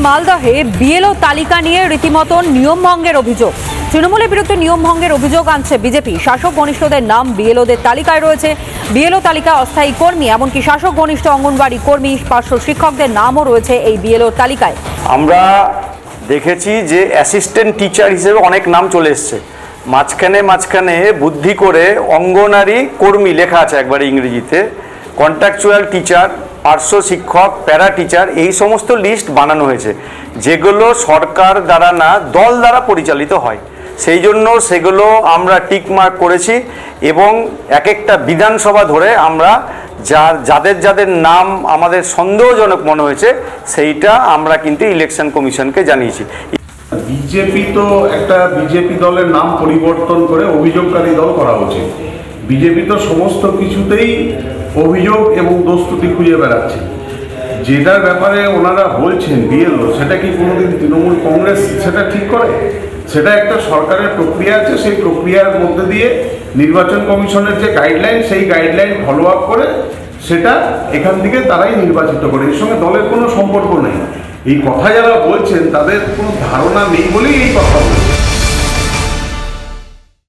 মালদহে BLO তালিকা নিয়ে রীতিমতো নিয়ম ভঙ্গের অভিযোগ। তৃণমূলের বিরুদ্ধে নিয়ম ভঙ্গের অভিযোগ আনছে বিজেপি। শাসক ঘনিষ্ঠদের নাম বিএলওদের তালিকায় রয়েছে। বিএলও তালিকায় অস্থায়ী কর্মী, এমনকি শাসক ঘনিষ্ঠ অঙ্গনবাড়ি কর্মী, পার্শ্ব শিক্ষকদের নামও রয়েছে এই বিএলও তালিকায়। আমরা দেখেছি যে অ্যাসিস্ট্যান্ট টিচার হিসেবে অনেক নাম চলে এসছে। মাঝখানে বুদ্ধি করে অঙ্গনারী কর্মী লেখা আছে একবারে ইংরেজিতে, কন্ট্রাকচুয়াল টিচার, পার্শ্ব শিক্ষক, প্যারা টিচার, এই সমস্ত লিস্ট বানানো হয়েছে, যেগুলো সরকার দ্বারা না দল দ্বারা পরিচালিত হয়। সেই জন্য সেগুলো আমরা টিকমার্ক করেছি এবং এক একটা বিধানসভা ধরে আমরা যাদের নাম আমাদের সন্দেহজনক মনে হয়েছে সেইটা আমরা কিন্তু ইলেকশন কমিশনকে জানিয়েছি। বিজেপি তো একটা বিজেপি দলের নাম পরিবর্তন করে অভিযোগকারী দল করা উচিত। বিজেপি তো সমস্ত কিছুতেই অভিযোগ এবং দোষ ত্রুটি খুঁজে বেড়াচ্ছে। যেটার ব্যাপারে ওনারা বলছেন বিএলও, সেটা কি কোনোদিন তৃণমূল কংগ্রেস সেটা ঠিক করে? সেটা একটা সরকারের প্রক্রিয়া আছে, সেই প্রক্রিয়ার মধ্যে দিয়ে নির্বাচন কমিশনের যে গাইডলাইন, সেই গাইডলাইন ফলো আপ করে সেটা এখান থেকে তারাই নির্বাচিত করে। এর সঙ্গে দলের কোনো সম্পর্ক নেই। এই কথা যারা বলছেন তাদের কোনো ধারণা নেই বলেই এই কথা বলছেন।